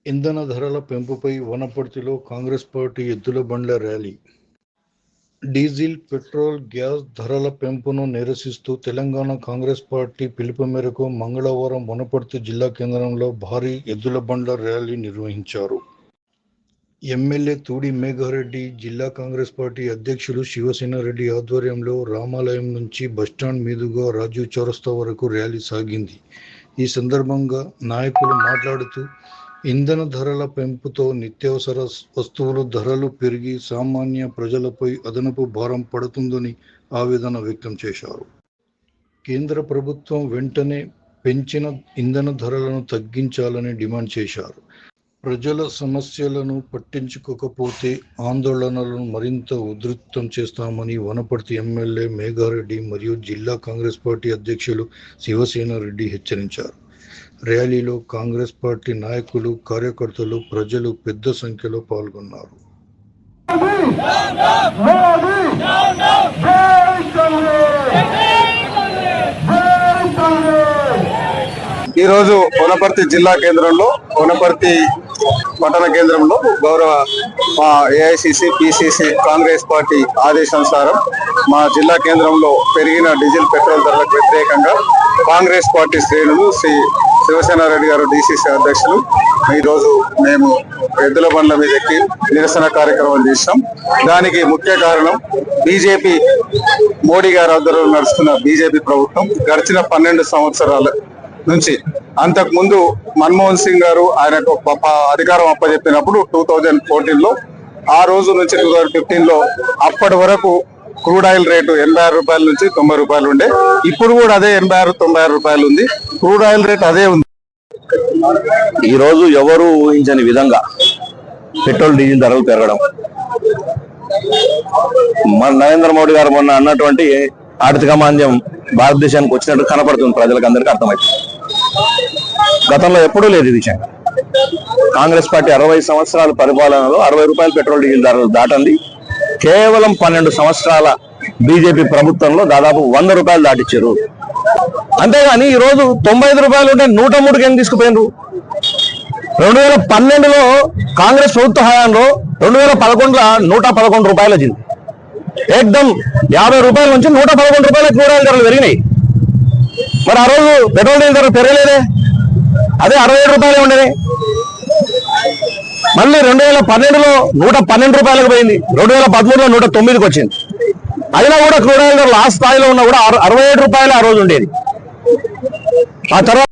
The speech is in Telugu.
ఇంధన ధరల పెంపుపై వనపర్తిలో కాంగ్రెస్ పార్టీ ఎద్దుల బండ్ల ర్యాలీ. డీజిల్, పెట్రోల్, గ్యాస్ ధరల పెంపును నిరసిస్తూ తెలంగాణ కాంగ్రెస్ పార్టీ పిలుపు మేరకు మంగళవారం వనపర్తి జిల్లా కేంద్రంలో భారీ ఎద్దుల బండ్ల ర్యాలీ నిర్వహించారు. ఎమ్మెల్యే తూడి మేఘారెడ్డి, జిల్లా కాంగ్రెస్ పార్టీ అధ్యక్షులు శివసేనారెడ్డి ఆధ్వర్యంలో రామాలయం నుంచి బస్టాండ్ మీదుగా రాజీవ్ చౌరస్తా వరకు ర్యాలీ సాగింది. ఈ సందర్భంగా నాయకులు మాట్లాడుతూ ఇంధన ధరల పెంపుతో నిత్యావసర వస్తువుల ధరలు పెరిగి సామాన్య ప్రజలపై అదనపు భారం పడుతుందని ఆవేదన వ్యక్తం చేశారు. కేంద్ర ప్రభుత్వం వెంటనే పెంచిన ఇంధన ధరలను తగ్గించాలని డిమాండ్ చేశారు. ప్రజల సమస్యలను పట్టించుకోకపోతే ఆందోళనలను మరింత ఉధృతం చేస్తామని వనపర్తి ఎమ్మెల్యే మేఘారెడ్డి మరియు జిల్లా కాంగ్రెస్ పార్టీ అధ్యక్షులు శివసేనారెడ్డి హెచ్చరించారు. ర్యాలీలో కాంగ్రెస్ పార్టీ నాయకులు, కార్యకర్తలు, ప్రజలు పెద్ద సంఖ్యలో పాల్గొన్నారు. ఈరోజు వనపర్తి జిల్లా కేంద్రంలో, వనపర్తి పట్టణ కేంద్రంలో గౌరవ మా ఏఐసిసి, పిసిసి కాంగ్రెస్ పార్టీ ఆదేశానుసారం మా జిల్లా కేంద్రంలో పెరిగిన డీజిల్, పెట్రోల్ ధరలకు వ్యతిరేకంగా కాంగ్రెస్ పార్టీ శ్రేణులు, శివసేనారెడ్డి గారు డిసిసి అధ్యక్షులు, ఈరోజు మేము ఎద్దుల బండ్ల మీద ఎక్కి నిరసన కార్యక్రమం చేశాం. దానికి ముఖ్య కారణం బీజేపీ, మోడీ గారి ఆధ్వర్యంలో నడుస్తున్న బీజేపీ ప్రభుత్వం గడిచిన 12 సంవత్సరాల నుంచి, అంతకు ముందు మన్మోహన్ సింగ్ గారు ఆయనకు అధికారం అప్పచెప్పినప్పుడు 2014లో, ఆ రోజు నుంచి 2015లో అప్పటి వరకు క్రూడ్ ఆయిల్ రేటు 86 రూపాయల నుంచి 90 రూపాయలు ఉండే. ఇప్పుడు కూడా అదే 86-96 రూపాయలు ఉంది. క్రూడ్ ఆయిల్ రేట్ అదే ఉంది. ఈ రోజు ఎవరు ఊహించని విధంగా పెట్రోల్, డీజిల్ ధరలు పెరగడం, మన నరేంద్ర మోడీ గారు మొన్న అన్నటువంటి ఆర్థిక మాంద్యం భారతదేశానికి వచ్చినట్టు కనపడుతుంది. ప్రజలకు అందరికీ అర్థమవుతుంది. గతంలో ఎప్పుడూ లేదు ఈ విషయం. కాంగ్రెస్ పార్టీ 60 సంవత్సరాల పరిపాలనలో 60 రూపాయలు పెట్రోల్, డీజిల్ ధరలు దాటంది. కేవలం 12 సంవత్సరాల బీజేపీ ప్రభుత్వంలో దాదాపు 100 రూపాయలు దాటిచ్చారు. అంతేగాని ఈ రోజు 95 రూపాయలు ఉంటే 103కి ఎందుకు తీసుకుపోయినారు? 2012లో కాంగ్రెస్ ప్రభుత్వ హయాంలో 2011లో 111 రూపాయలు వచ్చింది. ఏకదం 50 రూపాయల నుంచి 111 రూపాయల క్రూడ్ ఆయిల్ ధరలు పెరిగినాయి. మరి ఆ రోజు పెట్రోల్, డీజిల్ ధరలు పెరగలేదే, అదే 67 రూపాయలే ఉండేది. మళ్ళీ 2012లో 112 రూపాయలకు పోయింది. 2013లో 109కి వచ్చింది. అయినా కూడా క్రూడ్ ఆయిల్ ధరలు ఆ స్థాయిలో ఉన్నా కూడా 67 రూపాయలు ఆ రోజు ఉండేది. ఆ తర్వాత